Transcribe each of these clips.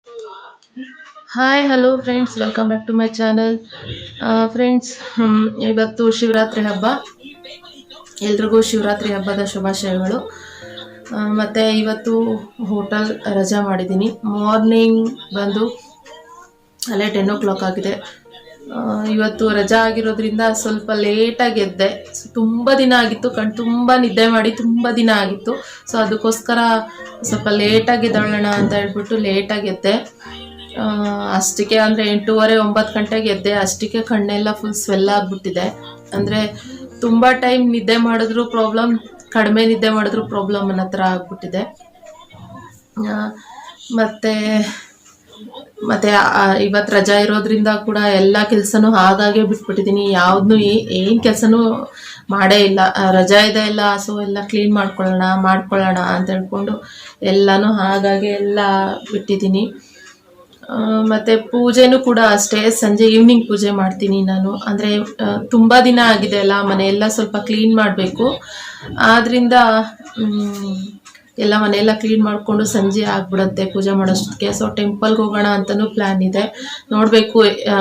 Hi hello friends, welcome back to my channel. Friends, ಇವತ್ತು ಶಿವರಾತ್ರಿ ಹಬ್ಬ. ಎಲ್ರಿಗೂ ಶಿವರಾತ್ರಿ ಹಬ್ಬದ ಶುಭಾಶಯಗಳು. ಮತ್ತು ಇವತ್ತು ಹೋಟೆಲ್ ರಜಾ ಮಾಡಿದ್ದೀನಿ. ಮಾರ್ನಿಂಗ್ ಬಂದು ಅಲ್ಲೇ 10 o'clock ಆಗಿದೆ. ಇವತ್ತು ರಜಾ ಆಗಿರೋದ್ರಿಂದ ಸ್ವಲ್ಪ ಲೇಟಾಗಿ ಎದ್ದೆ. ತುಂಬ ದಿನ ಆಗಿತ್ತು, ತುಂಬ ನಿದ್ದೆ ಮಾಡಿ ತುಂಬ ದಿನ ಆಗಿತ್ತು. ಸೊ ಅದಕ್ಕೋಸ್ಕರ ಸ್ವಲ್ಪ ಲೇಟಾಗಿ ಎದ್ದೇಳೋಣ ಅಂತ ಹೇಳ್ಬಿಟ್ಟು ಲೇಟಾಗಿ ಎದ್ದೆ. ಅಷ್ಟಕ್ಕೆ ಅಂದರೆ 8:30 9 ಗಂಟೆಗೆ ಎದ್ದೆ. ಅಷ್ಟಕ್ಕೆ ಕಣ್ಣೆಲ್ಲ ಫುಲ್ ಸ್ವೆಲ್ ಆಗಿಬಿಟ್ಟಿದೆ. ಅಂದರೆ ತುಂಬ ಟೈಮ್ ನಿದ್ದೆ ಮಾಡಿದ್ರು ಪ್ರಾಬ್ಲಮ್, ಕಡಿಮೆ ನಿದ್ದೆ ಮಾಡಿದ್ರು ಪ್ರಾಬ್ಲಮ್ ಅನ್ನೋ ಥರ ಆಗ್ಬಿಟ್ಟಿದೆ. ಮತ್ತು ಇವತ್ತು ರಜಾ ಇರೋದ್ರಿಂದ ಕೂಡ ಎಲ್ಲ ಕೆಲಸನೂ ಹಾಗಾಗೆ ಬಿಟ್ಬಿಟ್ಟಿದ್ದೀನಿ. ಯಾವುದನ್ನೂ ಏನು ಕೆಲಸನೂ ಮಾಡೇ ಇಲ್ಲ. ರಜಾ ಇದೆ ಎಲ್ಲ, ಸೊ ಎಲ್ಲ ಕ್ಲೀನ್ ಮಾಡ್ಕೊಳ್ಳೋಣ ಅಂತ ಹೇಳ್ಕೊಂಡು ಎಲ್ಲನೂ ಹಾಗಾಗಿ ಎಲ್ಲ ಬಿಟ್ಟಿದ್ದೀನಿ. ಮತ್ತು ಪೂಜೆನೂ ಕೂಡ ಅಷ್ಟೇ, ಸಂಜೆ ಈವ್ನಿಂಗ್ ಪೂಜೆ ಮಾಡ್ತೀನಿ ನಾನು. ಅಂದರೆ ತುಂಬ ದಿನ ಆಗಿದೆ ಅಲ್ಲ, ಮನೆಯೆಲ್ಲ ಸ್ವಲ್ಪ ಕ್ಲೀನ್ ಮಾಡಬೇಕು. ಆದ್ದರಿಂದ ಎಲ್ಲ ಮನೆಯೆಲ್ಲ ಕ್ಲೀನ್ ಮಾಡಿಕೊಂಡು ಸಂಜೆ ಆಗ್ಬಿಡುತ್ತೆ ಪೂಜೆ ಮಾಡೋಷ್ಟಕ್ಕೆ. ಸೊ ಟೆಂಪಲ್ಗೆ ಹೋಗೋಣ ಅಂತಲೂ ಪ್ಲ್ಯಾನ್ ಇದೆ. ನೋಡಬೇಕು,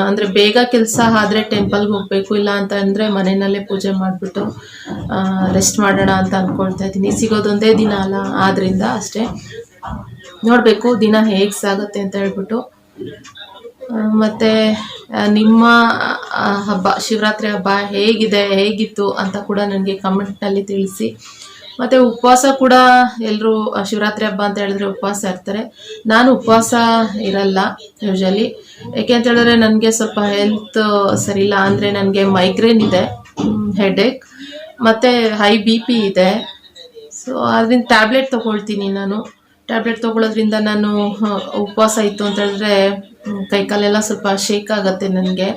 ಅಂದರೆ ಬೇಗ ಕೆಲಸ ಆದರೆ ಟೆಂಪಲ್ಗೆ ಹೋಗಬೇಕು, ಇಲ್ಲ ಅಂತ ಅಂದರೆ ಮನೆಯಲ್ಲೇ ಪೂಜೆ ಮಾಡಿಬಿಟ್ಟು ರೆಸ್ಟ್ ಮಾಡೋಣ ಅಂತ ಅಂದ್ಕೊಳ್ತಾ ಇದ್ದೀನಿ. ಸಿಗೋದೊಂದೇ ದಿನ ಅಲ್ಲ, ಆದ್ದರಿಂದ ಅಷ್ಟೇ ನೋಡಬೇಕು ದಿನ ಹೇಗೆ ಸಾಗುತ್ತೆ ಅಂತ ಹೇಳ್ಬಿಟ್ಟು. ಮತ್ತು ನಿಮ್ಮ ಹಬ್ಬ, ಶಿವರಾತ್ರಿ ಹಬ್ಬ ಹೇಗಿತ್ತು ಅಂತ ಕೂಡ ನನಗೆ ಕಮೆಂಟ್ನಲ್ಲಿ ತಿಳಿಸಿ. ಮತ್ತು ಉಪವಾಸ ಕೂಡ ಎಲ್ಲರೂ ಶಿವರಾತ್ರಿ ಹಬ್ಬ ಅಂತ ಹೇಳಿದ್ರೆ ಉಪವಾಸ ಇರ್ತಾರೆ. ನಾನು ಉಪವಾಸ ಇರಲ್ಲ ಯೂಶಲಿ. ಯಾಕೆ ಅಂತ ಹೇಳಿದ್ರೆ ನನಗೆ ಸ್ವಲ್ಪ ಹೆಲ್ತ್ ಸರಿಯಿಲ್ಲ. ಅಂದರೆ ನನಗೆ ಮೈಗ್ರೇನ್ ಇದೆ, ಹೆಡೇಕ್ ಮತ್ತು ಹೈ BP ಇದೆ. ಸೊ ಅದರಿಂದ ಟ್ಯಾಬ್ಲೆಟ್ ತೊಗೊಳ್ತೀನಿ ನಾನು. ಟ್ಯಾಬ್ಲೆಟ್ ತೊಗೊಳ್ಳೋದ್ರಿಂದ ನಾನು ಉಪವಾಸ ಇತ್ತು ಅಂತ ಹೇಳಿದ್ರೆ ಕೈಕಾಲೆಲ್ಲ ಸ್ವಲ್ಪ ಶೇಕ್ ಆಗುತ್ತೆ ನನಗೆ.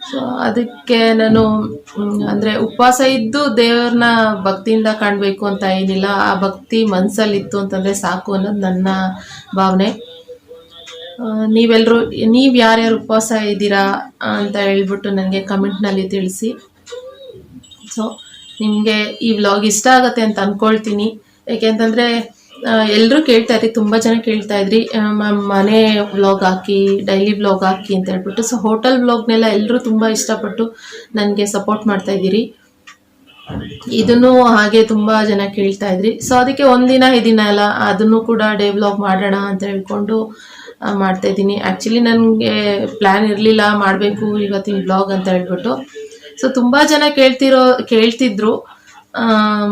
ಸೊ ಅದಕ್ಕೆ ನಾನು ಅಂದರೆ ಉಪವಾಸ ಇದ್ದು ದೇವ್ರನ್ನ ಭಕ್ತಿಯಿಂದ ಕಾಣಬೇಕು ಅಂತ ಏನಿಲ್ಲ. ಆ ಭಕ್ತಿ ಮನಸ್ಸಲ್ಲಿತ್ತು ಅಂತಂದರೆ ಸಾಕು ಅನ್ನೋದು ನನ್ನ ಭಾವನೆ. ನೀವು ಯಾರ್ಯಾರು ಉಪವಾಸ ಇದ್ದೀರಾ ಅಂತ ಹೇಳ್ಬಿಟ್ಟು ನನಗೆ ಕಮೆಂಟ್ನಲ್ಲಿ ತಿಳಿಸಿ. ಸೊ ನಿಮಗೆ ಈ ವ್ಲಾಗ್ ಇಷ್ಟ ಆಗುತ್ತೆ ಅಂತ ಅಂದ್ಕೊಳ್ತೀನಿ. ಯಾಕೆಂತಂದರೆ ಎಲ್ಲರೂ ಕೇಳ್ತಾ ಇದ್ರಿ, ತುಂಬ ಜನ ಕೇಳ್ತಾ ಇದ್ರಿ, ಮ್ಯಾಮ್ ಮನೆ ವ್ಲಾಗ್ ಹಾಕಿ, ಡೈಲಿ ವ್ಲಾಗ್ ಹಾಕಿ ಅಂತ ಹೇಳ್ಬಿಟ್ಟು. ಸೊ ಹೋಟೆಲ್ ವ್ಲಾಗ್ನೆಲ್ಲ ಎಲ್ಲರೂ ತುಂಬ ಇಷ್ಟಪಟ್ಟು ನನಗೆ ಸಪೋರ್ಟ್ ಮಾಡ್ತಾ ಇದ್ದೀರಿ. ಇದನ್ನು ಹಾಗೆ ತುಂಬ ಜನ ಕೇಳ್ತಾ ಇದ್ರಿ. ಸೊ ಅದಕ್ಕೆ ಒಂದಿನ ಇದೀನ ಅಲ್ಲ, ಅದನ್ನು ಕೂಡ ಡೇ ವ್ಲಾಗ್ ಮಾಡೋಣ ಅಂತ ಹೇಳ್ಕೊಂಡು ಮಾಡ್ತಾಯಿದ್ದೀನಿ. ಆ್ಯಕ್ಚುಲಿ ನನಗೆ ಪ್ಲ್ಯಾನ್ ಇರಲಿಲ್ಲ ಮಾಡಬೇಕು ಇವತ್ತಿನ ವ್ಲಾಗ್ ಅಂತ ಹೇಳ್ಬಿಟ್ಟು. ಸೊ ತುಂಬ ಜನ ಕೇಳ್ತಿದ್ರು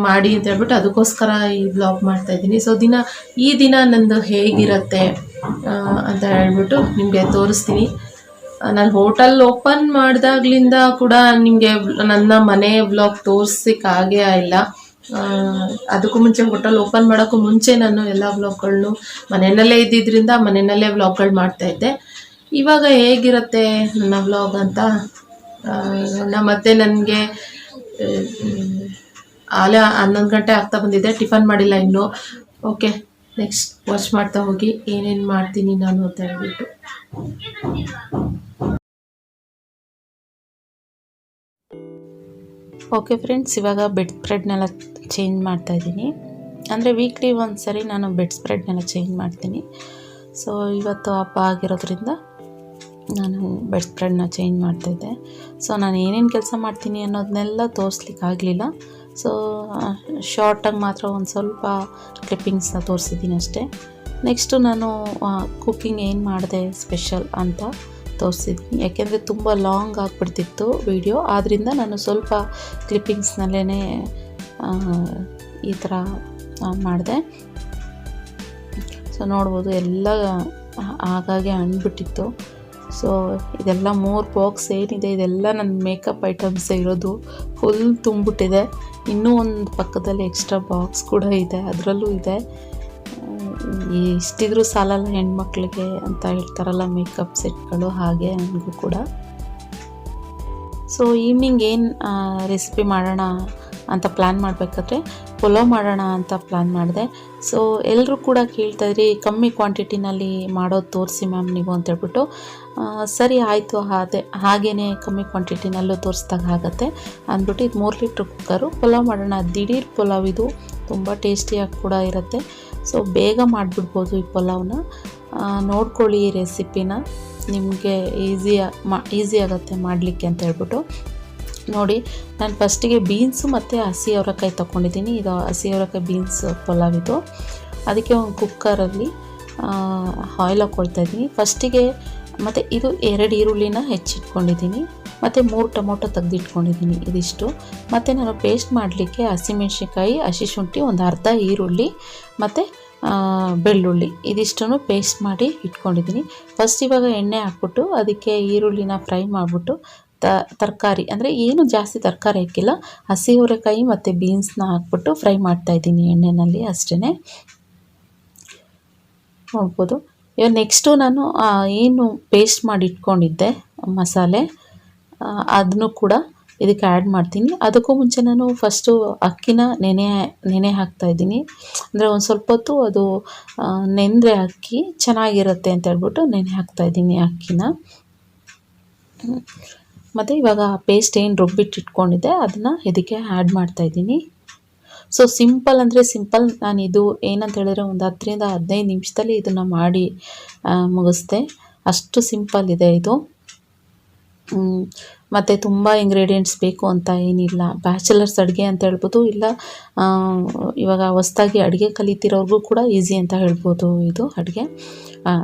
ಮಾಡಿ ಅಂತ ಹೇಳ್ಬಿಟ್ಟು, ಅದಕ್ಕೋಸ್ಕರ ಈ ವ್ಲಾಗ್ ಮಾಡ್ತಾಯಿದ್ದೀನಿ. ಸೊ ಈ ದಿನ ನಂದು ಹೇಗಿರುತ್ತೆ ಅಂತ ಹೇಳ್ಬಿಟ್ಟು ನಿಮಗೆ ತೋರಿಸ್ತೀನಿ. ನಾನು ಹೋಟೆಲ್ ಓಪನ್ ಮಾಡಿದಾಗ್ಲಿಂದ ಕೂಡ ನಿಮಗೆ ನನ್ನ ಮನೆ ವ್ಲಾಗ್ ತೋರಿಸೋಕ್ಕಾಗೇ ಇಲ್ಲ. ಅದಕ್ಕೂ ಮುಂಚೆ, ಹೋಟೆಲ್ ಓಪನ್ ಮಾಡೋಕ್ಕೂ ಮುಂಚೆ ನಾನು ಎಲ್ಲ ವ್ಲಾಗ್ಗಳನ್ನು ಮನೆಯಲ್ಲೇ ಇದ್ದಿದ್ದರಿಂದ ಮನೆಯಲ್ಲೇ ವ್ಲಾಗ್ಗಳು ಮಾಡ್ತಾಯಿದ್ದೆ. ಇವಾಗ ಹೇಗಿರುತ್ತೆ ನನ್ನ ವ್ಲಾಗ್ ಅಂತ ಮತ್ತೆ ನನಗೆ ಆಲೆ 11 ಗಂಟೆ ಆಗ್ತಾ ಬಂದಿದೆ, ಟಿಫನ್ ಮಾಡಿಲ್ಲ ಇನ್ನೂ. ಓಕೆ, ನೆಕ್ಸ್ಟ್ ವಾಚ್ ಮಾಡ್ತಾ ಹೋಗಿ ಏನೇನು ಮಾಡ್ತೀನಿ ನಾನು ಅಂತ ಹೇಳ್ಬಿಟ್ಟು. ಓಕೆ ಫ್ರೆಂಡ್ಸ್, ಇವಾಗ ಬೆಡ್ ಸ್ಪ್ರೆಡ್ನೆಲ್ಲ ಚೇಂಜ್ ಮಾಡ್ತಾಯಿದ್ದೀನಿ. ಅಂದರೆ ವೀಕ್ಲಿ ಒಂದ್ಸರಿ ನಾನು ಬೆಡ್ ಸ್ಪ್ರೆಡ್ನೆಲ್ಲ ಚೇಂಜ್ ಮಾಡ್ತೀನಿ. ಸೊ ಇವತ್ತು ಹಬ್ಬ ಆಗಿರೋದ್ರಿಂದ ನಾನು ಬೆಡ್ ಸ್ಪ್ರೆಡ್ನ ಚೇಂಜ್ ಮಾಡ್ತಾಯಿದ್ದೆ. ಸೊ ನಾನು ಏನೇನು ಕೆಲಸ ಮಾಡ್ತೀನಿ ಅನ್ನೋದನ್ನೆಲ್ಲ ತೋರಿಸ್ಲಿಕ್ಕೆ ಆಗಲಿಲ್ಲ. ಸೊ ಶಾರ್ಟಾಗಿ ಮಾತ್ರ ಒಂದು ಸ್ವಲ್ಪ ಕ್ಲಿಪ್ಪಿಂಗ್ಸ್ನ ತೋರಿಸಿದ್ದೀನಿ ಅಷ್ಟೇ. ನೆಕ್ಸ್ಟು ನಾನು ಕುಕ್ಕಿಂಗ್ ಏನು ಮಾಡಿದೆ ಸ್ಪೆಷಲ್ ಅಂತ ತೋರಿಸಿದ್ದೀನಿ. ಯಾಕೆಂದರೆ ತುಂಬ ಲಾಂಗ್ ಆಗಿಬಿಡ್ತಿತ್ತು ವಿಡಿಯೋ, ಆದ್ದರಿಂದ ನಾನು ಸ್ವಲ್ಪ ಕ್ಲಿಪ್ಪಿಂಗ್ಸ್ನಲ್ಲೇ ಈ ಥರ ಮಾಡಿದೆ. ಸೊ ನೋಡ್ಬೋದು, ಎಲ್ಲ ಹಾಗಾಗಿ ಅಂದ್ಬಿಟ್ಟಿತ್ತು. ಸೊ ಇದೆಲ್ಲ 3 ಬಾಕ್ಸ್ ಏನಿದೆ ಇದೆಲ್ಲ ನನ್ನ ಮೇಕಪ್ ಐಟಮ್ಸ್ ಇರೋದು, ಫುಲ್ ತುಂಬಿಟ್ಟಿದೆ. ಇನ್ನೂ ಒಂದು ಪಕ್ಕದಲ್ಲಿ ಎಕ್ಸ್ಟ್ರಾ ಬಾಕ್ಸ್ ಕೂಡ ಇದೆ, ಅದರಲ್ಲೂ ಇದೆ. ಇಷ್ಟಿದ್ರೂ ಸಾಲಲ್ಲ ಹೆಣ್ಮಕ್ಳಿಗೆ ಅಂತ ಹೇಳ್ತಾರಲ್ಲ ಮೇಕಪ್ ಸೆಟ್ಗಳು, ಹಾಗೆ ನನಗೂ ಕೂಡ. ಸೊ ಈವ್ನಿಂಗ್ ಏನು ರೆಸಿಪಿ ಮಾಡೋಣ ಅಂತ ಪ್ಲ್ಯಾನ್ ಮಾಡಬೇಕಾದ್ರೆ ಪಲಾವ್ ಮಾಡೋಣ ಅಂತ ಪ್ಲ್ಯಾನ್ ಮಾಡಿದೆ. ಸೊ ಎಲ್ಲರೂ ಕೂಡ ಕೇಳ್ತಾಯಿದ್ರಿ, ಕಮ್ಮಿ ಕ್ವಾಂಟಿಟಿನಲ್ಲಿ ಮಾಡೋದು ತೋರಿಸಿ ಮ್ಯಾಮ್ ನೀವು ಅಂತ ಹೇಳ್ಬಿಟ್ಟು. ಸರಿ ಆಯಿತು, ಹಾಗೇ ಕಮ್ಮಿ ಕ್ವಾಂಟಿಟಿನಲ್ಲೂ ತೋರಿಸ್ದಾಗ ಆಗುತ್ತೆ ಅಂದ್ಬಿಟ್ಟು ಇದು 3 ಲೀಟ್ರ್ ಕುಕ್ಕರು. ಪಲಾವ್ ಮಾಡೋಣ, ದಿಢೀರ್ ಪಲಾವ್ ಇದು, ತುಂಬ ಟೇಸ್ಟಿಯಾಗಿ ಕೂಡ ಇರುತ್ತೆ. ಸೊ ಬೇಗ ಮಾಡಿಬಿಡ್ಬೋದು ಈ ಪಲಾವ್ನ. ನೋಡ್ಕೊಳ್ಳಿ ಈ ರೆಸಿಪಿನ, ನಿಮಗೆ ಈಸಿ ಆಗುತ್ತೆ ಮಾಡಲಿಕ್ಕೆ ಅಂತ ಹೇಳ್ಬಿಟ್ಟು. ನೋಡಿ, ನಾನು ಫಸ್ಟಿಗೆ ಬೀನ್ಸು ಮತ್ತು ಹಸಿ ಅವರೆಕಾಯಿ ತೊಗೊಂಡಿದ್ದೀನಿ. ಇದು ಹಸಿ ಅವರೆಕಾಯಿ ಬೀನ್ಸ್ ಪಲಾವ್ ಇದು. ಅದಕ್ಕೆ ಒಂದು ಕುಕ್ಕರಲ್ಲಿ ಆಯಿಲ್ ಹಾಕ್ಕೊಳ್ತಾಯಿದ್ದೀನಿ ಫಸ್ಟಿಗೆ. ಮತ್ತು ಇದು 2 ಈರುಳ್ಳಿನ ಹೆಚ್ಚಿಟ್ಕೊಂಡಿದ್ದೀನಿ ಮತ್ತು 3 ಟೊಮೊಟೊ ತೆಗೆದಿಟ್ಕೊಂಡಿದ್ದೀನಿ ಇದಿಷ್ಟು. ಮತ್ತು ನಾನು ಪೇಸ್ಟ್ ಮಾಡಲಿಕ್ಕೆ ಹಸಿಮೆಣ್ಸಿನ್ಕಾಯಿ, ಹಸಿ ಶುಂಠಿ, ಒಂದು ಅರ್ಧ ಈರುಳ್ಳಿ ಮತ್ತು ಬೆಳ್ಳುಳ್ಳಿ ಇದಿಷ್ಟನ್ನು ಪೇಸ್ಟ್ ಮಾಡಿ ಇಟ್ಕೊಂಡಿದ್ದೀನಿ. ಫಸ್ಟ್ ಇವಾಗ ಎಣ್ಣೆ ಹಾಕ್ಬಿಟ್ಟು ಅದಕ್ಕೆ ಈರುಳ್ಳಿನ ಫ್ರೈ ಮಾಡಿಬಿಟ್ಟು ತರಕಾರಿ ಅಂದರೆ ಏನು ಜಾಸ್ತಿ ತರಕಾರಿ ಹಾಕಿಲ್ಲ, ಹಸಿ ಅವರೆಕಾಯಿ ಮತ್ತು ಬೀನ್ಸ್ನ ಹಾಕ್ಬಿಟ್ಟು ಫ್ರೈ ಮಾಡ್ತಾಯಿದ್ದೀನಿ ಎಣ್ಣೆಯಲ್ಲಿ ಅಷ್ಟೇ. ನೋಡ್ಬೋದು. ಇವಾಗ ನೆಕ್ಸ್ಟು ನಾನು ಏನು ಪೇಸ್ಟ್ ಮಾಡಿ ಇಟ್ಕೊಂಡಿದ್ದೆ ಮಸಾಲೆ, ಅದನ್ನು ಕೂಡ ಇದಕ್ಕೆ ಆ್ಯಡ್ ಮಾಡ್ತೀನಿ. ಅದಕ್ಕೂ ಮುಂಚೆ ನಾನು ಫಸ್ಟು ಅಕ್ಕಿನ ನೆನೆ ಹಾಕ್ತಾಯಿದ್ದೀನಿ. ಅಂದರೆ ಒಂದು ಸ್ವಲ್ಪ ಹೊತ್ತು ಅದು ನೆಂದರೆ ಅಕ್ಕಿ ಚೆನ್ನಾಗಿರುತ್ತೆ ಅಂತ ಹೇಳ್ಬಿಟ್ಟು ನೆನೆ ಹಾಕ್ತಾಯಿದ್ದೀನಿ ಅಕ್ಕಿನ. ಮತ್ತು ಇವಾಗ ಪೇಸ್ಟ್ ಏನು ರುಬ್ಬಿಟ್ಟು ಇಟ್ಕೊಂಡಿದ್ದೆ ಅದನ್ನು ಇದಕ್ಕೆ ಆ್ಯಡ್ ಮಾಡ್ತಾಯಿದ್ದೀನಿ. ಸೊ ಸಿಂಪಲ್ ಅಂದರೆ ಸಿಂಪಲ್. ನಾನು ಇದು ಏನಂತ ಹೇಳಿದ್ರೆ ಒಂದು 10ರಿಂದ 15 ನಿಮಿಷದಲ್ಲಿ ಇದನ್ನು ಮಾಡಿ ಮುಗಿಸ್ದೆ. ಅಷ್ಟು ಸಿಂಪಲ್ ಇದೆ ಇದು. ಮತ್ತು ತುಂಬ ಇಂಗ್ರೀಡಿಯೆಂಟ್ಸ್ ಬೇಕು ಅಂತ ಏನಿಲ್ಲ. ಬ್ಯಾಚುಲರ್ಸ್ ಅಡುಗೆ ಅಂತ ಹೇಳ್ಬೋದು, ಇಲ್ಲ ಇವಾಗ ಹೊಸ್ದಾಗಿ ಅಡುಗೆ ಕಲಿತಿರೋರ್ಗೂ ಕೂಡ ಈಸಿ ಅಂತ ಹೇಳ್ಬೋದು ಇದು ಅಡುಗೆ,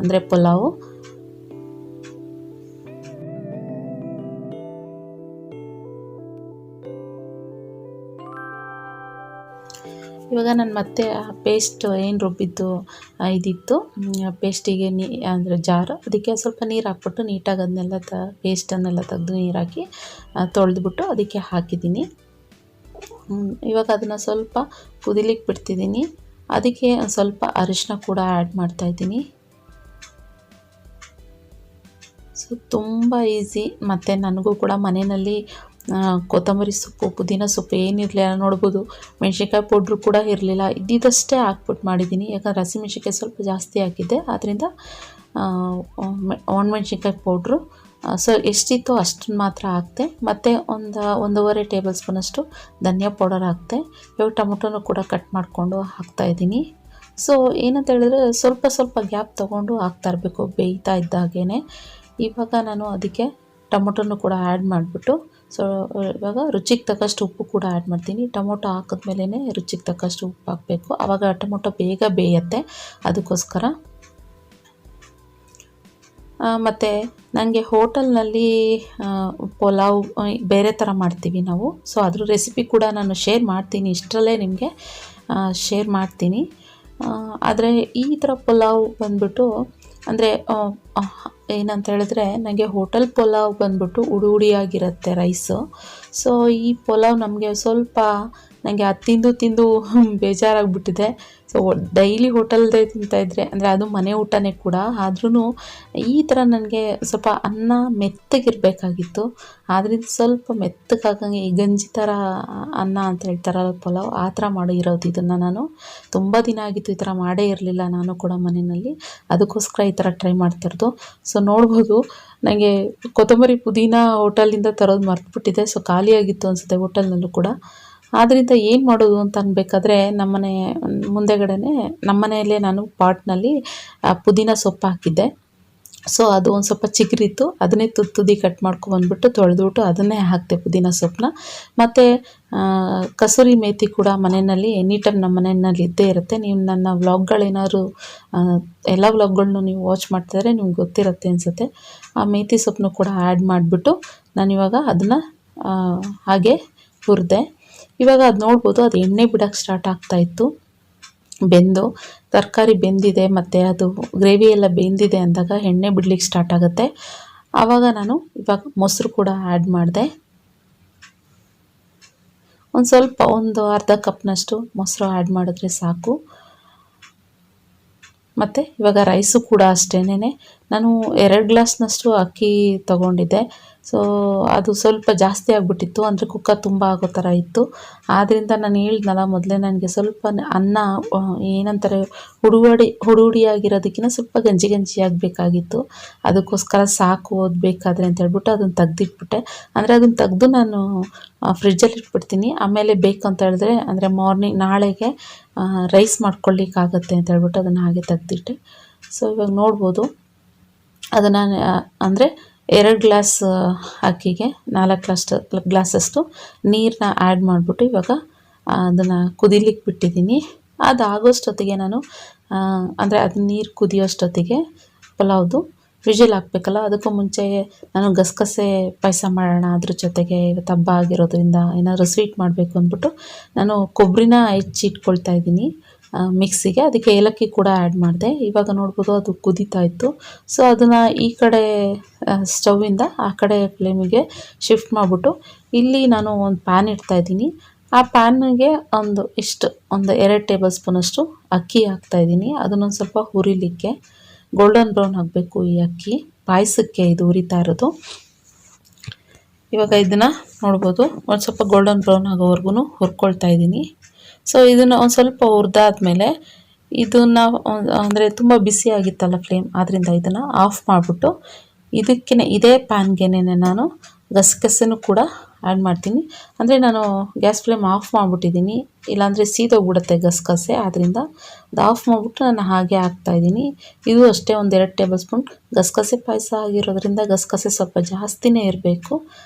ಅಂದರೆ ಪಲಾವು. ಇವಾಗ ನಾನು ಮತ್ತೆ ಪೇಸ್ಟ್ ಏನು ರುಬ್ಬಿದ್ದು ಇದಿತ್ತು ಪೇಸ್ಟಿಗೆ ಅಂದರೆ ಜಾರು, ಅದಕ್ಕೆ ಸ್ವಲ್ಪ ನೀರು ಹಾಕ್ಬಿಟ್ಟು ನೀಟಾಗಿ ಅದನ್ನೆಲ್ಲ ಪೇಸ್ಟನ್ನೆಲ್ಲ ತೆಗೆದು ನೀರು ಹಾಕಿ ತೊಳೆದ್ಬಿಟ್ಟು ಅದಕ್ಕೆ ಹಾಕಿದ್ದೀನಿ. ಇವಾಗ ಅದನ್ನು ಸ್ವಲ್ಪ ಕುದಿಲಿಕ್ಕೆ ಬಿಡ್ತಿದ್ದೀನಿ. ಅದಕ್ಕೆ ಸ್ವಲ್ಪ ಅರಿಶಿನ ಕೂಡ ಆ್ಯಡ್ ಮಾಡ್ತಾಯಿದ್ದೀನಿ. ಸೊ ತುಂಬ ಈಸಿ. ಮತ್ತು ನನಗೂ ಕೂಡ ಮನೆಯಲ್ಲಿ ಕೊತ್ತಂಬರಿ ಸೊಪ್ಪು, ಪುದೀನ ಸೊಪ್ಪು ಏನಿರಲಿಲ್ಲ. ನೋಡ್ಬೋದು, ಮೆಣ್ಸಿನ್ಕಾಯಿ ಪೌಡ್ರು ಕೂಡ ಇರಲಿಲ್ಲ. ಇದ್ದಿದ್ದಷ್ಟೇ ಹಾಕ್ಬಿಟ್ಟು ಮಾಡಿದ್ದೀನಿ. ಯಾಕಂದರೆ ಹಸಿಮೆಣ್ಸಿನ್ಕಾಯಿ ಸ್ವಲ್ಪ ಜಾಸ್ತಿ ಹಾಕಿದ್ದೆ, ಆದ್ದರಿಂದ ಒಣಮೆಣ್ಸಿನ್ಕಾಯಿ ಪೌಡ್ರು ಸೊ ಎಷ್ಟಿತ್ತೋ ಅಷ್ಟನ್ನು ಮಾತ್ರ ಹಾಕ್ತೆ. ಮತ್ತು 1.5 ಟೇಬಲ್ ಸ್ಪೂನಷ್ಟು ಧನಿಯಾ ಪೌಡರ್ ಹಾಕ್ತೆ. ಇವಾಗ ಟೊಮೊಟೊನೂ ಕೂಡ ಕಟ್ ಮಾಡಿಕೊಂಡು ಹಾಕ್ತಾಯಿದ್ದೀನಿ. ಸೊ ಏನಂತ ಹೇಳಿದ್ರೆ ಸ್ವಲ್ಪ ಸ್ವಲ್ಪ ಗ್ಯಾಪ್ ತೊಗೊಂಡು ಹಾಕ್ತಾ ಇರಬೇಕು ಬೇಯ್ತಾ ಇದ್ದಾಗೇ. ಇವಾಗ ನಾನು ಅದಕ್ಕೆ ಟೊಮೊಟೊನೂ ಕೂಡ ಆ್ಯಡ್ ಮಾಡಿಬಿಟ್ಟು, ಸೊ ಇವಾಗ ರುಚಿಗೆ ತಕ್ಕಷ್ಟು ಉಪ್ಪು ಕೂಡ ಆ್ಯಡ್ ಮಾಡ್ತೀನಿ. ಟೊಮೊಟೊ ಹಾಕಿದ್ಮೇಲೆ ರುಚಿಗೆ ತಕ್ಕಷ್ಟು ಉಪ್ಪು ಹಾಕಬೇಕು, ಆವಾಗ ಟೊಮೊಟೊ ಬೇಗ ಬೇಯುತ್ತೆ, ಅದಕ್ಕೋಸ್ಕರ. ಮತ್ತು ನನಗೆ ಹೋಟೆಲ್ನಲ್ಲಿ ಪಲಾವ್ ಬೇರೆ ಥರ ಮಾಡ್ತೀವಿ ನಾವು. ಸೊ ಅದ್ರ ರೆಸಿಪಿ ಕೂಡ ನಾನು ಶೇರ್ ಮಾಡ್ತೀನಿ, ಇಷ್ಟರಲ್ಲೇ ನಿಮಗೆ ಶೇರ್ ಮಾಡ್ತೀನಿ. ಆದರೆ ಈ ಥರ ಪಲಾವ್ ಬಂದ್ಬಿಟ್ಟು ಅಂದರೆ ಏನಂತ ಹೇಳಿದ್ರೆ, ನನಗೆ ಹೋಟೆಲ್ ಪಲಾವ್ ಬಂದ್ಬಿಟ್ಟು ಉಡುಗಿರುತ್ತೆ ರೈಸು. ಸೊ ಈ ಪಲಾವ್ ನಮಗೆ ಸ್ವಲ್ಪ ನನಗೆ ಅದು ತಿಂದು ಬೇಜಾರಾಗಿಬಿಟ್ಟಿದೆ. ಸೊ ಡೈಲಿ ಹೋಟೆಲ್ದೇ ತಿಂತಾಯಿದ್ರೆ, ಅಂದರೆ ಅದು ಮನೆ ಊಟನೇ ಕೂಡ, ಆದ್ರೂ ಈ ಥರ ನನಗೆ ಸ್ವಲ್ಪ ಅನ್ನ ಮೆತ್ತಗಿರಬೇಕಾಗಿತ್ತು. ಆದ್ದರಿಂದ ಸ್ವಲ್ಪ ಮೆತ್ತಗಾಗಂಗೆ ಈ ಗಂಜಿ ಥರ ಅನ್ನ ಅಂತ ಹೇಳ್ತಾರಲ್ಲ ಪಲಾವ್, ಆ ಥರ ಮಾಡಿರೋದು ಇದನ್ನು ನಾನು. ತುಂಬ ದಿನ ಆಗಿತ್ತು ಈ ಥರ ಮಾಡೇ ಇರಲಿಲ್ಲ ನಾನು ಕೂಡ ಮನೆಯಲ್ಲಿ, ಅದಕ್ಕೋಸ್ಕರ ಈ ಥರ ಟ್ರೈ ಮಾಡ್ತಿರೋದು. ಸೊ ನೋಡ್ಬೋದು, ನನಗೆ ಕೊತ್ತಂಬರಿ ಪುದೀನ ಹೋಟೆಲಿಂದ ತರೋದು ಮರ್ತುಬಿಟ್ಟಿದೆ. ಸೊ ಖಾಲಿಯಾಗಿತ್ತು ಅನಿಸುತ್ತೆ ಹೋಟೆಲ್ನಲ್ಲೂ ಕೂಡ. ಆದ್ದರಿಂದ ಏನು ಮಾಡೋದು ಅಂತ ಅನ್ಬೇಕಾದ್ರೆ ನಮ್ಮನೆ ಮುಂದೆಗಡೆನೇ ನಮ್ಮನೆಯಲ್ಲೇ ನಾನು ಪಾಟ್ನಲ್ಲಿ ಪುದೀನ ಸೊಪ್ಪು ಹಾಕಿದ್ದೆ. ಸೊ ಅದು ಒಂದು ಸ್ವಲ್ಪ ಚಿಗುರಿತ್ತು, ಅದನ್ನೇ ತುದಿ ಕಟ್ ಮಾಡ್ಕೊಂಡ್ಬಂದ್ಬಿಟ್ಟು ತೊಳೆದ್ಬಿಟ್ಟು ಅದನ್ನೇ ಹಾಕಿದೆ ಪುದೀನ ಸೊಪ್ಪನ್ನ. ಮತ್ತು ಕಸೂರಿ ಮೇಥಿ ಕೂಡ ಮನೆಯಲ್ಲಿ ಎನಿ ಟೈಮ್ ನಮ್ಮ ಮನೆಯಲ್ಲಿ ಇದ್ದೇ ಇರುತ್ತೆ. ನೀವು ನನ್ನ ವ್ಲಾಗ್ಗಳೇನಾದ್ರು ಎಲ್ಲ ವ್ಲಾಗ್ಗಳನ್ನೂ ನೀವು ವಾಚ್ ಮಾಡ್ತಿದ್ರೆ ನಿಮ್ಗೆ ಗೊತ್ತಿರುತ್ತೆ ಅನಿಸುತ್ತೆ. ಆ ಮೇಥಿ ಸೊಪ್ಪನ್ನು ಕೂಡ ಆ್ಯಡ್ ಮಾಡಿಬಿಟ್ಟು ನಾನಿವಾಗ ಅದನ್ನು ಹಾಗೆ ಹುರಿದೆ. ಇವಾಗ ಅದು ನೋಡ್ಬೋದು, ಅದು ಎಣ್ಣೆ ಬಿಡೋಕ್ಕೆ ಸ್ಟಾರ್ಟ್ ಆಗ್ತಾಯಿತ್ತು. ಬೆಂದು ತರಕಾರಿ ಬೆಂದಿದೆ ಮತ್ತು ಅದು ಗ್ರೇವಿ ಎಲ್ಲ ಬೆಂದಿದೆ ಅಂದಾಗ ಎಣ್ಣೆ ಬಿಡ್ಲಿಕ್ಕೆ ಸ್ಟಾರ್ಟ್ ಆಗುತ್ತೆ. ಆವಾಗ ನಾನು ಇವಾಗ ಮೊಸರು ಕೂಡ ಆ್ಯಡ್ ಮಾಡಿದೆ. ಒಂದು ಅರ್ಧ ಕಪ್ನಷ್ಟು ಮೊಸರು ಆ್ಯಡ್ ಮಾಡಿದ್ರೆ ಸಾಕು. ಮತ್ತು ಇವಾಗ ರೈಸು ಕೂಡ ಅಷ್ಟೇನೆ, ನಾನು 2 ಗ್ಲಾಸ್ನಷ್ಟು ಅಕ್ಕಿ ತೊಗೊಂಡಿದ್ದೆ. ಸೊ ಅದು ಸ್ವಲ್ಪ ಜಾಸ್ತಿ ಆಗಿಬಿಟ್ಟಿತ್ತು, ಅಂದರೆ ಕುಕ್ಕರ್ ತುಂಬ ಆಗೋ ಥರ ಇತ್ತು. ಆದ್ದರಿಂದ ನಾನು ಹೇಳಿದ್ನಲ್ಲ ಮೊದಲೇ, ನನಗೆ ಸ್ವಲ್ಪ ಅನ್ನ ಏನಂತಾರೆ ಹುಡುಗಿಯಾಗಿರೋದಕ್ಕಿಂತ ಸ್ವಲ್ಪ ಗಂಜಿ ಆಗಬೇಕಾಗಿತ್ತು. ಅದಕ್ಕೋಸ್ಕರ ಸಾಕು ಓದಬೇಕಾದ್ರೆ ಅಂತ ಹೇಳ್ಬಿಟ್ಟು ಅದನ್ನು ತೆಗ್ದಿಟ್ಬಿಟ್ಟೆ. ಅಂದರೆ ಅದನ್ನು ತೆಗೆದು ನಾನು ಫ್ರಿಜ್ಜಲ್ಲಿ ಇಟ್ಬಿಡ್ತೀನಿ. ಆಮೇಲೆ ಬೇಕು ಅಂತ ಹೇಳಿದ್ರೆ, ಅಂದರೆ ನಾಳೆಗೆ ರೈಸ್ ಮಾಡ್ಕೊಳ್ಳಿಕ್ಕಾಗತ್ತೆ ಅಂತ ಹೇಳ್ಬಿಟ್ಟು ಅದನ್ನು ಹಾಗೆ ತೆಗ್ದಿಟ್ಟೆ. ಸೊ ಇವಾಗ ನೋಡ್ಬೋದು ಅದನ್ನು ಅಂದರೆ 2 ಗ್ಲಾಸ್ ಅಕ್ಕಿಗೆ 4 ಗ್ಲಾಸಷ್ಟು ನೀರನ್ನ ಆ್ಯಡ್ ಮಾಡಿಬಿಟ್ಟು ಇವಾಗ ಅದನ್ನು ಕುದಿಲಿಕ್ಕೆ ಬಿಟ್ಟಿದ್ದೀನಿ. ಅದಾಗೋಷ್ಟೊತ್ತಿಗೆ ನಾನು ಅಂದರೆ ಅದು ನೀರು ಕುದಿಯೋಷ್ಟೊತ್ತಿಗೆ ಪಲಾವ್ದು ವಿಜಿಲ್ ಹಾಕಬೇಕಲ್ಲ, ಅದಕ್ಕೂ ಮುಂಚೆ ನಾನು ಗಸಗಸೆ ಪಾಯಸ ಮಾಡೋಣ ಅದ್ರ ಜೊತೆಗೆ ಇವತ್ತು ಹಬ್ಬ ಆಗಿರೋದ್ರಿಂದ ಏನಾದರೂ ಸ್ವೀಟ್ ಮಾಡಬೇಕು ಅಂದ್ಬಿಟ್ಟು ನಾನು ಕೊಬ್ಬರಿನ ಹೆಚ್ಚಿಟ್ಕೊಳ್ತಾ ಇದ್ದೀನಿ ಮಿಕ್ಸಿಗೆ. ಅದಕ್ಕೆ ಏಲಕ್ಕಿ ಕೂಡ ಆ್ಯಡ್ ಮಾಡಿದೆ. ಇವಾಗ ನೋಡ್ಬೋದು ಅದು ಕುದೀತಾ ಇತ್ತು. ಸೊ ಅದನ್ನು ಈ ಕಡೆ ಸ್ಟವ್ವಿಂದ ಆ ಕಡೆ ಫ್ಲೇಮಿಗೆ ಶಿಫ್ಟ್ ಮಾಡಿಬಿಟ್ಟು ಇಲ್ಲಿ ನಾನು ಒಂದು ಪ್ಯಾನ್ ಇಡ್ತಾಯಿದ್ದೀನಿ. ಆ ಪ್ಯಾನ್ಗೆ ಒಂದು 2 ಟೇಬಲ್ ಸ್ಪೂನಷ್ಟು ಅಕ್ಕಿ ಹಾಕ್ತಾಯಿದ್ದೀನಿ. ಅದನ್ನೊಂದು ಸ್ವಲ್ಪ ಹುರಿಲಿಕ್ಕೆ ಗೋಲ್ಡನ್ ಬ್ರೌನ್ ಆಗಬೇಕು ಈ ಅಕ್ಕಿ. ಪಾಯಸಕ್ಕೆ ಇದು ಹುರಿತಾ ಇರೋದು. ಇವಾಗ ಇದನ್ನು ನೋಡ್ಬೋದು ಒಂದು ಸ್ವಲ್ಪ ಗೋಲ್ಡನ್ ಬ್ರೌನ್ ಆಗೋವರೆಗೂ ಹುರ್ಕೊಳ್ತಾ ಇದ್ದೀನಿ. ಸೊ ಇದನ್ನು ಒಂದು ಸ್ವಲ್ಪ ಹುರಿದಾದ್ಮೇಲೆ ಇದನ್ನು ಅಂದರೆ ತುಂಬ ಬಿಸಿ ಆಗಿತ್ತಲ್ಲ ಫ್ಲೇಮ್, ಆದ್ದರಿಂದ ಇದನ್ನು ಆಫ್ ಮಾಡಿಬಿಟ್ಟು ಇದೇ ಪ್ಯಾನ್ಗೆನೆ ನಾನು ಗಸಗಸೆನೂ ಕೂಡ ಆ್ಯಡ್ ಮಾಡ್ತೀನಿ. ಅಂದರೆ ನಾನು ಗ್ಯಾಸ್ ಫ್ಲೇಮ್ ಆಫ್ ಮಾಡಿಬಿಟ್ಟಿದ್ದೀನಿ, ಇಲ್ಲಾಂದರೆ ಸೀದೋಗ್ಬಿಡುತ್ತೆ ಗಸಗಸೆ. ಆದ್ದರಿಂದ ಅದು ಆಫ್ ಮಾಡಿಬಿಟ್ಟು ನಾನು ಹಾಗೆ ಹಾಕ್ತಾಯಿದ್ದೀನಿ. ಇದು ಅಷ್ಟೇ ಒಂದು 2 ಟೇಬಲ್ ಸ್ಪೂನ್. ಗಸಗಸೆ ಪಾಯಸ ಆಗಿರೋದ್ರಿಂದ ಗಸಗಸೆ ಸ್ವಲ್ಪ ಜಾಸ್ತಿನೇ ಇರಬೇಕು.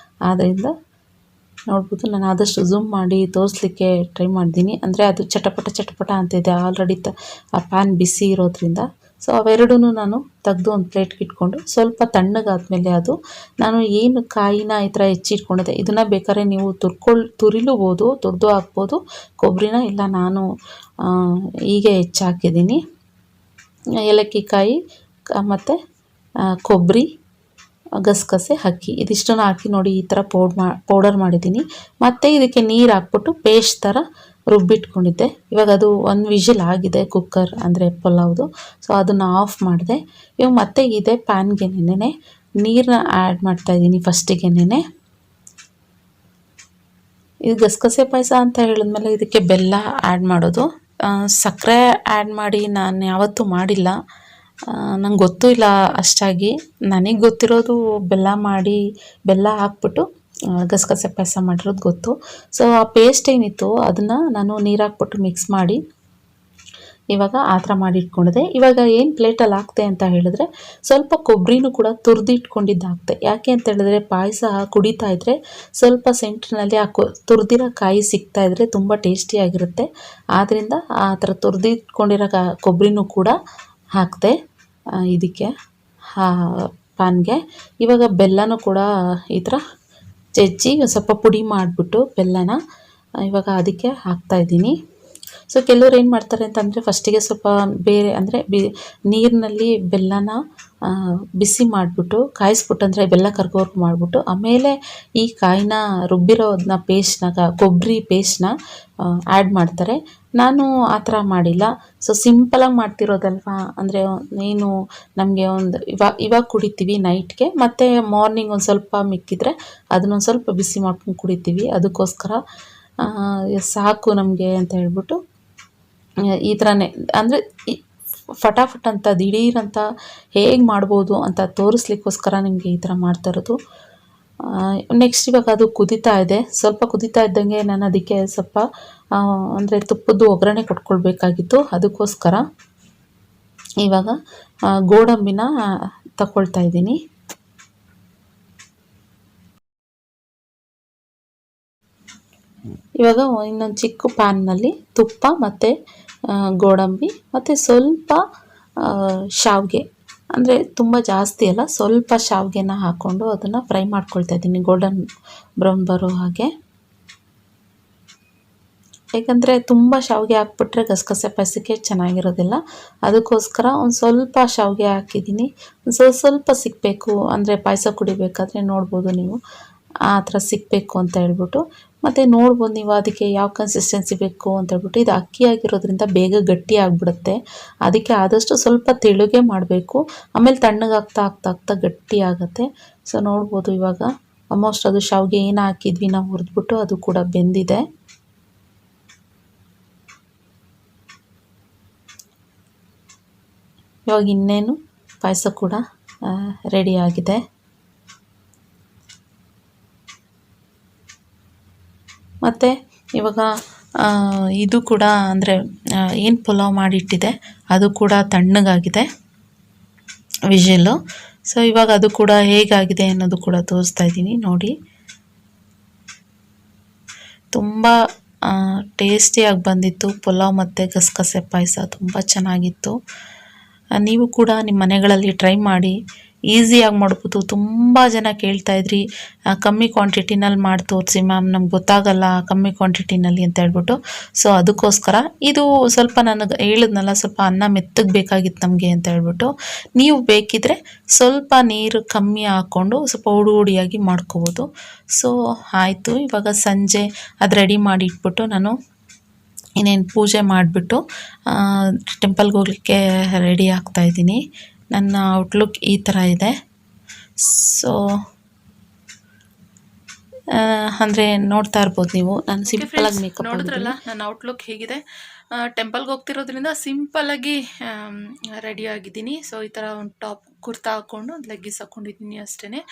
ಆದ್ದರಿಂದ ನೋಡ್ಬೋದು ನಾನು ಆದಷ್ಟು ಝೂಮ್ ಮಾಡಿ ತೋರಿಸ್ಲಿಕ್ಕೆ ಟ್ರೈ ಮಾಡಿದ್ದೀನಿ. ಅಂದರೆ ಅದು ಚಟಪಟ ಅಂತಿದೆ ಆಲ್ರೆಡಿ ಆ ಪ್ಯಾನ್ ಬಿಸಿ ಇರೋದ್ರಿಂದ. ಸೊ ಅವೆರಡೂ ನಾನು ತೆಗೆದು ಒಂದು ಪ್ಲೇಟ್ಗೆ ಇಟ್ಕೊಂಡು ಸ್ವಲ್ಪ ತಣ್ಣಗಾದ್ಮೇಲೆ ಅದು ನಾನು ಏನು ಕಾಯಿನ ಈ ಥರ ಹೆಚ್ಚಿಟ್ಕೊಂಡಿದ್ದೆ ಇದನ್ನು ಬೇಕಾದ್ರೆ ನೀವು ತುರಿಲೂಬೋದು, ತುರಿದು ಹಾಕ್ಬೋದು ಕೊಬ್ಬರಿನ. ಇಲ್ಲ ನಾನು ಹೀಗೆ ಹೆಚ್ಚಾಕಿದ್ದೀನಿ. ಏಲಕ್ಕಿ ಕಾಯಿ ಮತ್ತು ಕೊಬ್ಬರಿ, ಗಸಗಸೆ, ಅಕ್ಕಿ ಇದಿಷ್ಟನ್ನು ಹಾಕಿ ನೋಡಿ ಈ ಥರ ಪೌಡರ್ ಮಾಡಿದ್ದೀನಿ. ಮತ್ತು ಇದಕ್ಕೆ ನೀರು ಹಾಕ್ಬಿಟ್ಟು ಪೇಸ್ಟ್ ಥರ ರುಬ್ಬಿಟ್ಕೊಂಡಿದ್ದೆ. ಇವಾಗ ಅದು 1 ವಿಜಿಲ್ ಆಗಿದೆ ಕುಕ್ಕರ್ ಅಂದರೆ ಪಲಾವ್ದು. ಸೊ ಅದನ್ನು ಆಫ್ ಮಾಡಿದೆ. ಇವಾಗ ಮತ್ತೆ ಇದೇ ಪ್ಯಾನ್ಗೆ ನೀರನ್ನ ಆ್ಯಡ್ ಮಾಡ್ತಾಯಿದ್ದೀನಿ ಫಸ್ಟಿಗೆನೆ. ಇದು ಗಸಗಸೆ ಪಾಯಸ ಅಂತ ಹೇಳಿದ್ಮೇಲೆ ಇದಕ್ಕೆ ಬೆಲ್ಲ ಆ್ಯಡ್ ಮಾಡೋದು. ಸಕ್ಕರೆ ಆ್ಯಡ್ ಮಾಡಿ ನಾನು ಯಾವತ್ತೂ ಮಾಡಿಲ್ಲ, ನಂಗೆ ಗೊತ್ತೂ ಇಲ್ಲ ಅಷ್ಟಾಗಿ. ನನಗೆ ಗೊತ್ತಿರೋದು ಬೆಲ್ಲ ಹಾಕ್ಬಿಟ್ಟು ಗಸಗಸೆ ಪಾಯಸ ಮಾಡಿರೋದು ಗೊತ್ತು. ಸೊ ಆ ಪೇಸ್ಟ್ ಏನಿತ್ತು ಅದನ್ನು ನಾನು ನೀರು ಹಾಕ್ಬಿಟ್ಟು ಮಿಕ್ಸ್ ಮಾಡಿ ಇವಾಗ ಆ ಥರ ಮಾಡಿ ಇಟ್ಕೊಂಡಿದ್ದೆ. ಇವಾಗ ಏನು ಪ್ಲೇಟಲ್ಲಿ ಹಾಕ್ತೆ ಅಂತ ಹೇಳಿದ್ರೆ ಸ್ವಲ್ಪ ಕೊಬ್ಬರಿನೂ ಕೂಡ ತುರಿದಿಟ್ಕೊಂಡಿದ್ದು ಹಾಕ್ತೆ. ಯಾಕೆ ಅಂತ ಹೇಳಿದ್ರೆ ಪಾಯಸ ಕುಡಿತಾ ಇದ್ದರೆ ಸ್ವಲ್ಪ ಸೆಂಟ್ರಿನಲ್ಲಿ ಆ ತುರಿದಿರೋ ಕಾಯಿ ಸಿಗ್ತಾ ಇದ್ದರೆ ತುಂಬ ಟೇಸ್ಟಿಯಾಗಿರುತ್ತೆ. ಆದ್ದರಿಂದ ಆ ಥರ ತುರಿದಿಟ್ಕೊಂಡಿರೋ ಕೊಬ್ಬರಿನೂ ಕೂಡ ಹಾಕ್ತೆ ಇದಕ್ಕೆ ಪ್ಯಾನ್ಗೆ. ಇವಾಗ ಬೆಲ್ಲನೂ ಕೂಡ ಈ ಥರ ಜಜ್ಜಿ ಸ್ವಲ್ಪ ಪುಡಿ ಮಾಡಿಬಿಟ್ಟು ಬೆಲ್ಲನ ಇವಾಗ ಅದಕ್ಕೆ ಹಾಕ್ತಾಯಿದ್ದೀನಿ. ಸೊ ಕೆಲವ್ರು ಏನು ಮಾಡ್ತಾರೆ ಅಂತಂದರೆ ಫಸ್ಟಿಗೆ ಸ್ವಲ್ಪ ಬೇರೆ ಅಂದರೆ ನೀರಿನಲ್ಲಿ ಬೆಲ್ಲನ ಬಿಸಿ ಮಾಡಿಬಿಟ್ಟು ಕಾಯಿಸ್ಬಿಟ್ಟು ಅಂದರೆ ಬೆಲ್ಲ ಕರ್ಗೋವರೆಗೂ ಮಾಡಿಬಿಟ್ಟು ಆಮೇಲೆ ಈ ಕಾಯಿನ ರುಬ್ಬಿರೋದನ್ನ ಕೊಬ್ಬರಿ ಪೇಸ್ಟ್ನ ಆ್ಯಡ್ ಮಾಡ್ತಾರೆ. ನಾನು ಆ ಥರ ಮಾಡಿಲ್ಲ. ಸೊ ಸಿಂಪಲಾಗಿ ಮಾಡ್ತಿರೋದಲ್ವಾ, ಅಂದರೆ ಏನು ನಮಗೆ ಒಂದು ಇವಾಗ ಕುಡಿತೀವಿ ನೈಟ್ಗೆ, ಮತ್ತು ಮಾರ್ನಿಂಗ್ ಒಂದು ಸ್ವಲ್ಪ ಮಿಕ್ಕಿದ್ರೆ ಅದನ್ನೊಂದು ಸ್ವಲ್ಪ ಬಿಸಿ ಮಾಡ್ಕೊಂಡು ಕುಡಿತೀವಿ. ಅದಕ್ಕೋಸ್ಕರ ಸಾಕು ನಮಗೆ ಅಂತ ಹೇಳ್ಬಿಟ್ಟು ಈ ಥರನೇ ಅಂದರೆ ಫಟಾಫಟ್ ಅಂತ ದಿಢೀರಂತ ಹೇಗೆ ಮಾಡ್ಬೋದು ಅಂತ ತೋರಿಸ್ಲಿಕ್ಕೋಸ್ಕರ ನಿಮಗೆ ಈ ಥರ ಮಾಡ್ತಾ ಇರೋದು. ನೆಕ್ಸ್ಟ್ ಇವಾಗ ಅದು ಕುದೀತಾ ಇದೆ. ಸ್ವಲ್ಪ ಕುದೀತಾ ಇದ್ದಂಗೆ ನಾನು ಅದಕ್ಕೆ ಸ್ವಲ್ಪ ಅಂದರೆ ತುಪ್ಪದ್ದು ಒಗ್ಗರಣೆ ಕೊಟ್ಕೊಳ್ಬೇಕಾಗಿತ್ತು. ಅದಕ್ಕೋಸ್ಕರ ಇವಾಗ ಗೋಡಂಬಿನ ತಗೊಳ್ತಾ ಇದ್ದೀನಿ. ಇವಾಗ ಇನ್ನೊಂದು ಚಿಕ್ಕ ಪ್ಯಾನ್ನಲ್ಲಿ ತುಪ್ಪ ಮತ್ತು ಗೋಡಂಬಿ ಮತ್ತು ಸ್ವಲ್ಪ ಶಾವಿಗೆ, ಅಂದರೆ ತುಂಬ ಜಾಸ್ತಿ ಅಲ್ಲ, ಸ್ವಲ್ಪ ಶಾವಿಗೆನ ಹಾಕ್ಕೊಂಡು ಅದನ್ನು ಫ್ರೈ ಮಾಡ್ಕೊಳ್ತಾ ಇದ್ದೀನಿ ಗೋಲ್ಡನ್ ಬ್ರೌನ್ ಬರೋ ಹಾಗೆ. ಯಾಕಂದರೆ ತುಂಬ ಶಾವಿಗೆ ಹಾಕ್ಬಿಟ್ರೆ ಗಸಗಸೆ ಪಾಯಸಕ್ಕೆ ಚೆನ್ನಾಗಿರೋದಿಲ್ಲ. ಅದಕ್ಕೋಸ್ಕರ ಒಂದು ಸ್ವಲ್ಪ ಶಾವಿಗೆ ಹಾಕಿದ್ದೀನಿ. ಸ್ವಲ್ಪ ಸಿಕ್ಕಬೇಕು ಅಂದರೆ ಪಾಯಸ ಕುಡಿಬೇಕಾದ್ರೆ ನೋಡ್ಬೋದು ನೀವು ಆ ಥರ ಸಿಕ್ಕಬೇಕು ಅಂತ ಹೇಳ್ಬಿಟ್ಟು. ಮತ್ತು ನೋಡ್ಬೋದು ನೀವು ಅದಕ್ಕೆ ಯಾವ ಕನ್ಸಿಸ್ಟೆನ್ಸಿ ಬೇಕು ಅಂತ ಹೇಳ್ಬಿಟ್ಟು. ಇದು ಅಕ್ಕಿ ಆಗಿರೋದ್ರಿಂದ ಬೇಗ ಗಟ್ಟಿ ಆಗಿಬಿಡುತ್ತೆ. ಅದಕ್ಕೆ ಆದಷ್ಟು ಸ್ವಲ್ಪ ತೆಳುಗೆ ಮಾಡಬೇಕು. ಆಮೇಲೆ ತಣ್ಣಗಾಗ್ತಾ ಗಟ್ಟಿ ಆಗುತ್ತೆ. ಸೊ ನೋಡ್ಬೋದು ಇವಾಗ ಆಲ್ಮೋಸ್ಟ್ ಅದು ಶಾವಿಗೆ ಏನು ಹಾಕಿದ್ವಿ ನಾವು ಹುರಿದ್ಬಿಟ್ಟು ಅದು ಕೂಡ ಬೆಂದಿದೆ. ಇವಾಗ ಇನ್ನೇನು ಪಾಯಸ ಕೂಡ ರೆಡಿಯಾಗಿದೆ. ಮತ್ತು ಇವಾಗ ಇದು ಕೂಡ ಅಂದರೆ ಏನು ಪಲಾವ್ ಮಾಡಿಟ್ಟಿದೆ ಅದು ಕೂಡ ತಣ್ಣಗಾಗಿದೆ. ವಿಷಲ್ಲು. ಸೊ ಇವಾಗ ಅದು ಕೂಡ ಹೇಗಾಗಿದೆ ಅನ್ನೋದು ಕೂಡ ತೋರಿಸ್ತಾ ಇದ್ದೀನಿ ನೋಡಿ. ತುಂಬ ಟೇಸ್ಟಿಯಾಗಿ ಬಂದಿತ್ತು ಪಲಾವ್ ಮತ್ತು ಗಸಗಸೆ ಪಾಯಸ, ತುಂಬ ಚೆನ್ನಾಗಿತ್ತು. ನೀವು ಕೂಡ ನಿಮ್ಮ ಮನೆಗಳಲ್ಲಿ ಟ್ರೈ ಮಾಡಿ, ಈಸಿಯಾಗಿ ಮಾಡ್ಬೋದು. ತುಂಬ ಜನ ಕೇಳ್ತಾಯಿದ್ರಿ ಕಮ್ಮಿ ಕ್ವಾಂಟಿಟಿನಲ್ಲಿ ಮಾಡಿ ತೋರಿಸಿ ಮ್ಯಾಮ್, ನಮ್ಗೆ ಗೊತ್ತಾಗಲ್ಲ ಕಮ್ಮಿ ಕ್ವಾಂಟಿಟಿನಲ್ಲಿ ಅಂತ ಹೇಳ್ಬಿಟ್ಟು. ಸೊ ಅದಕ್ಕೋಸ್ಕರ ಇದು ಸ್ವಲ್ಪ ನನಗೆ ಹೇಳಿದ್ನಲ್ಲ, ಸ್ವಲ್ಪ ಅನ್ನ ಮೆತ್ತಗೆ ಬೇಕಾಗಿತ್ತು ನಮಗೆ ಅಂತ ಹೇಳ್ಬಿಟ್ಟು. ನೀವು ಬೇಕಿದ್ರೆ ಸ್ವಲ್ಪ ನೀರು ಕಮ್ಮಿ ಹಾಕ್ಕೊಂಡು ಸ್ವಲ್ಪ ಹುಡಿಯಾಗಿ ಮಾಡ್ಕೋಬೋದು. ಸೊ ಆಯಿತು, ಇವಾಗ ಸಂಜೆ ಅದು ರೆಡಿ ಮಾಡಿ ಇಟ್ಬಿಟ್ಟು ನಾನು ಇನ್ನೇನು ಪೂಜೆ ಮಾಡಿಬಿಟ್ಟು ಟೆಂಪಲ್ಗೆ ಹೋಗಲಿಕ್ಕೆ ರೆಡಿ ಆಗ್ತಾಯಿದ್ದೀನಿ. ನನ್ನ ಔಟ್ಲುಕ್ ಈ ಥರ ಇದೆ. ಸೊ ಅಂದರೆ ನೋಡ್ತಾ ಇರ್ಬೋದು ನೀವು, ನಾನು ಸಿಂಪಲಾಗಿ ಮೇಕಪ್ ನೋಡಿದ್ರಲ್ಲ ನನ್ನ ಔಟ್ಲುಕ್ ಹೇಗಿದೆ. ಟೆಂಪಲ್ಗೆ ಹೋಗ್ತಿರೋದ್ರಿಂದ ಸಿಂಪಲಾಗಿ ರೆಡಿ ಆಗಿದ್ದೀನಿ. ಸೊ ಈ ಥರ ಒಂದು ಟಾಪ್ ಕುರ್ತಾ ಹಾಕ್ಕೊಂಡು ಲೆಗ್ಗಿಸ್ ಹಾಕ್ಕೊಂಡಿದ್ದೀನಿ, ಅಷ್ಟೇ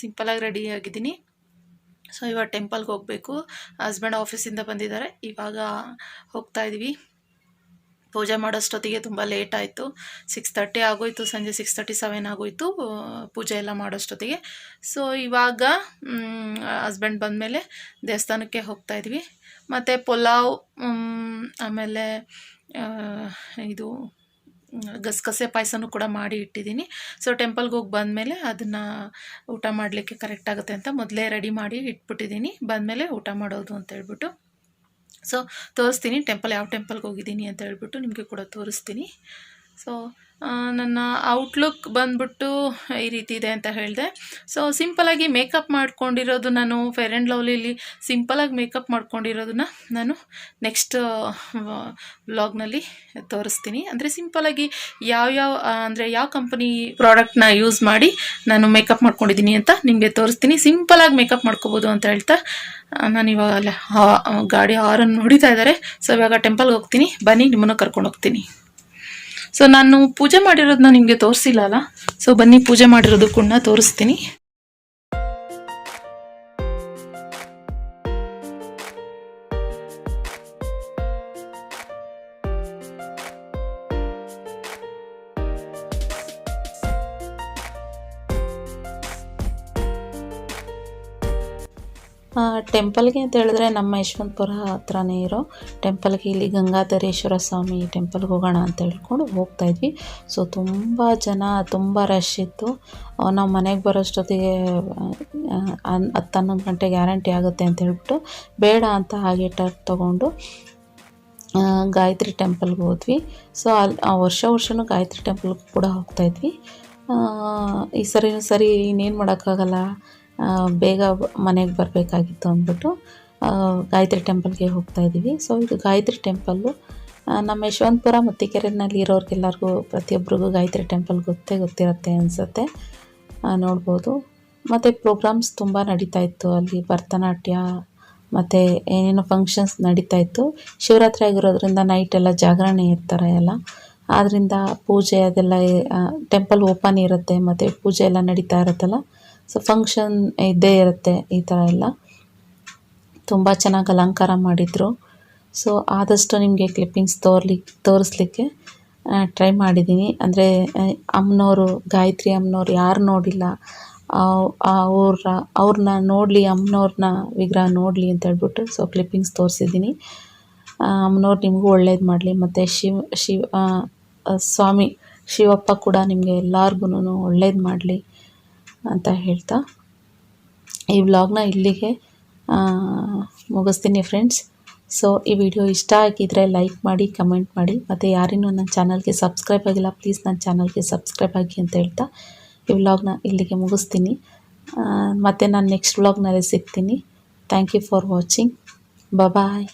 ಸಿಂಪಲಾಗಿ ರೆಡಿ ಆಗಿದ್ದೀನಿ. ಸೊ ಇವಾಗ ಟೆಂಪಲ್ಗೆ ಹೋಗಬೇಕು. ಹಸ್ಬೆಂಡ್ ಆಫೀಸಿಂದ ಬಂದಿದ್ದಾರೆ, ಇವಾಗ ಹೋಗ್ತಾ ಇದ್ದೀವಿ. ಪೂಜೆ ಮಾಡೋಷ್ಟೊತ್ತಿಗೆ ತುಂಬ ಲೇಟ್ ಆಯಿತು, 6:30 ಆಗೋಯಿತು, ಸಂಜೆ 6:37 ಆಗೋಯಿತು ಪೂಜೆ ಎಲ್ಲ ಮಾಡೋಷ್ಟೊತ್ತಿಗೆ. ಸೊ ಇವಾಗ ಹಸ್ಬೆಂಡ್ ಬಂದಮೇಲೆ ದೇವಸ್ಥಾನಕ್ಕೆ ಹೋಗ್ತಾ ಇದ್ವಿ. ಮತ್ತು ಪಲಾವ್, ಆಮೇಲೆ ಇದು ಗಸಗಸೆ ಪಾಯಸನೂ ಕೂಡ ಮಾಡಿ ಇಟ್ಟಿದ್ದೀನಿ. ಸೊ ಟೆಂಪಲ್ಗೆ ಹೋಗಿ ಬಂದಮೇಲೆ ಅದನ್ನು ಊಟ ಮಾಡಲಿಕ್ಕೆ ಕರೆಕ್ಟ್ ಆಗುತ್ತೆ ಅಂತ ಮೊದಲೇ ರೆಡಿ ಮಾಡಿ ಇಟ್ಬಿಟ್ಟಿದ್ದೀನಿ. ಬಂದಮೇಲೆ ಊಟ ಮಾಡೋದು ಅಂತ ಹೇಳ್ಬಿಟ್ಟು. ಸೊ ತೋರಿಸ್ತೀನಿ ಯಾವ ಟೆಂಪಲ್ಗೆ ಹೋಗಿದ್ದೀನಿ ಅಂತ ಹೇಳ್ಬಿಟ್ಟು ನಿಮಗೆ ಕೂಡ ತೋರಿಸ್ತೀನಿ. ಸೊ ನನ್ನ ಔಟ್ಲುಕ್ ಬಂದ್ಬಿಟ್ಟು ಈ ರೀತಿ ಇದೆ ಅಂತ ಹೇಳಿದೆ. ಸೊ ಸಿಂಪಲಾಗಿ ಮೇಕಪ್ ಮಾಡ್ಕೊಂಡಿರೋದು, ನಾನು ಫೇರ್ ಆ್ಯಂಡ್ ಲವ್ಲಿಲಿ ಸಿಂಪಲಾಗಿ ಮೇಕಪ್ ಮಾಡ್ಕೊಂಡಿರೋದನ್ನ ನಾನು ನೆಕ್ಸ್ಟ್ ವ್ಲಾಗ್ನಲ್ಲಿ ತೋರಿಸ್ತೀನಿ. ಅಂದರೆ ಸಿಂಪಲಾಗಿ ಯಾವ ಕಂಪನಿ ಪ್ರಾಡಕ್ಟ್ನ ಯೂಸ್ ಮಾಡಿ ನಾನು ಮೇಕಪ್ ಮಾಡ್ಕೊಂಡಿದ್ದೀನಿ ಅಂತ ನಿಮಗೆ ತೋರಿಸ್ತೀನಿ. ಸಿಂಪಲಾಗಿ ಮೇಕಪ್ ಮಾಡ್ಕೋಬೋದು ಅಂತ ಹೇಳ್ತಾ ನಾನು ಇವಾಗ ಅಲ್ಲ ಗಾಡಿ ಹಾರನ್ನು ಹೊಡಿತಾ ಇದ್ದಾರೆ. ಸೊ ಇವಾಗ ಟೆಂಪಲ್ಗೆ ಹೋಗ್ತೀನಿ, ಬನ್ನಿ ನಿಮ್ಮನ್ನು ಕರ್ಕೊಂಡು ಹೋಗ್ತೀನಿ. ಸೊ ನಾನು ಪೂಜೆ ಮಾಡಿರೋದನ್ನ ನಿಮಗೆ ತೋರಿಸಿಲ್ಲ ಅಲ್ಲ, ಸೊ ಬನ್ನಿ ಪೂಜೆ ಮಾಡಿರೋದು ಕೂಡ ತೋರಿಸ್ತೀನಿ. ಟೆಂಪಲ್ಗೆ ಅಂತ ಹೇಳಿದ್ರೆ ನಮ್ಮ ಯಶವಂತಪುರ ಹತ್ರನೇ ಇರೋ ಟೆಂಪಲ್ಗೆ, ಇಲ್ಲಿ ಗಂಗಾಧರೇಶ್ವರ ಸ್ವಾಮಿ ಟೆಂಪಲ್ಗೆ ಹೋಗೋಣ ಅಂತ ಹೇಳ್ಕೊಂಡು ಹೋಗ್ತಾಯಿದ್ವಿ. ಸೊ ತುಂಬ ಜನ, ತುಂಬ ರಶ್ ಇತ್ತು. ನಾವು ಮನೆಗೆ ಬರೋಷ್ಟೊತ್ತಿಗೆ 10-11 ಗಂಟೆ ಗ್ಯಾರಂಟಿ ಆಗುತ್ತೆ ಅಂತ ಹೇಳ್ಬಿಟ್ಟು ಬೇಡ ಅಂತ ಹಾಗೆ ಟರ್ನ್ ತೊಗೊಂಡು ಗಾಯತ್ರಿ ಟೆಂಪಲ್ಗೆ ಹೋದ್ವಿ. ಸೊ ಅಲ್ಲಿ ವರ್ಷನೂ ಗಾಯತ್ರಿ ಟೆಂಪಲ್ಗೆ ಕೂಡ ಹೋಗ್ತಾಯಿದ್ವಿ. ಈ ಸರಿ ಇನ್ನೇನು ಮಾಡೋಕ್ಕಾಗಲ್ಲ, ಬೇಗ ಮನೆಗೆ ಬರಬೇಕಾಗಿತ್ತು ಅಂದ್ಬಿಟ್ಟು ಗಾಯತ್ರಿ ಟೆಂಪಲ್ಗೆ ಹೋಗ್ತಾಯಿದ್ದೀವಿ. ಸೊ ಇದು ಗಾಯತ್ರಿ ಟೆಂಪಲ್ಲು ನಮ್ಮ ಯಶವಂತಪುರ ಮತ್ತಿಕೆರೆನಲ್ಲಿ ಇರೋರಿಗೆಲ್ಲರಿಗೂ ಪ್ರತಿಯೊಬ್ಬರಿಗೂ ಗಾಯತ್ರಿ ಟೆಂಪಲ್ ಗೊತ್ತಿರುತ್ತೆ ಅನಿಸುತ್ತೆ, ನೋಡ್ಬೋದು. ಮತ್ತು ಪ್ರೋಗ್ರಾಮ್ಸ್ ತುಂಬ ನಡೀತಾಯಿತ್ತು ಅಲ್ಲಿ, ಭರತನಾಟ್ಯ ಮತ್ತು ಏನೇನೋ ಫಂಕ್ಷನ್ಸ್ ನಡೀತಾಯಿತ್ತು. ಶಿವರಾತ್ರಿ ಆಗಿರೋದ್ರಿಂದ ನೈಟೆಲ್ಲ ಜಾಗರಣೆ ಇರ್ತಾರೆ ಎಲ್ಲ, ಆದ್ದರಿಂದ ಪೂಜೆ ಅದೆಲ್ಲ ಟೆಂಪಲ್ ಓಪನ್ ಇರುತ್ತೆ ಮತ್ತು ಪೂಜೆ ಎಲ್ಲ ನಡೀತಾ ಇರುತ್ತಲ್ಲ. ಸೊ ಫಂಕ್ಷನ್ ಇದ್ದೇ ಇರುತ್ತೆ. ಈ ಥರ ಎಲ್ಲ ತುಂಬ ಚೆನ್ನಾಗಿ ಅಲಂಕಾರ ಮಾಡಿದರು. ಸೊ ಆದಷ್ಟು ನಿಮಗೆ ಕ್ಲಿಪ್ಪಿಂಗ್ಸ್ ತೋರಿಸ್ಲಿಕ್ಕೆ ಟ್ರೈ ಮಾಡಿದ್ದೀನಿ. ಅಂದರೆ ಅಮ್ಮನವರು, ಗಾಯತ್ರಿ ಅಮ್ಮನವ್ರು ಯಾರು ನೋಡಿಲ್ಲ ಅವ್ರನ್ನ ನೋಡಲಿ, ಅಮ್ಮನವ್ರನ್ನ ವಿಗ್ರಹ ನೋಡಲಿ ಅಂತ ಹೇಳ್ಬಿಟ್ಟು ಸೊ ಕ್ಲಿಪ್ಪಿಂಗ್ಸ್ ತೋರಿಸಿದ್ದೀನಿ. ಅಮ್ಮನವ್ರು ನಿಮಗೂ ಒಳ್ಳೇದು ಮಾಡಲಿ. ಮತ್ತು ಸ್ವಾಮಿ ಶಿವಪ್ಪ ಕೂಡ ನಿಮಗೆ ಎಲ್ಲರಿಗೂ ಒಳ್ಳೇದು ಮಾಡಲಿ ಅಂತ ಹೇಳ್ತಾ ಈ ವ್ಲಾಗ್ನ ಇಲ್ಲಿಗೆ ಮುಗಿಸ್ತೀನಿ ಫ್ರೆಂಡ್ಸ್. ಸೊ ಈ ವಿಡಿಯೋ ಇಷ್ಟ ಆಗಿದ್ದರೆ ಲೈಕ್ ಮಾಡಿ, ಕಮೆಂಟ್ ಮಾಡಿ. ಮತ್ತು ಯಾರಿನ್ನೂ ನನ್ನ ಚಾನಲ್ಗೆ ಸಬ್ಸ್ಕ್ರೈಬ್ ಆಗಿಲ್ಲ, ಪ್ಲೀಸ್ ನನ್ನ ಚಾನಲ್ಗೆ ಸಬ್ಸ್ಕ್ರೈಬ್ ಆಗಿ ಅಂತ ಹೇಳ್ತಾ ಈ ವ್ಲಾಗ್ನ ಇಲ್ಲಿಗೆ ಮುಗಿಸ್ತೀನಿ. ಮತ್ತು ನಾನು ನೆಕ್ಸ್ಟ್ ವ್ಲಾಗ್ನಲ್ಲಿ ಸಿಗ್ತೀನಿ. Thank you for watching. Bye.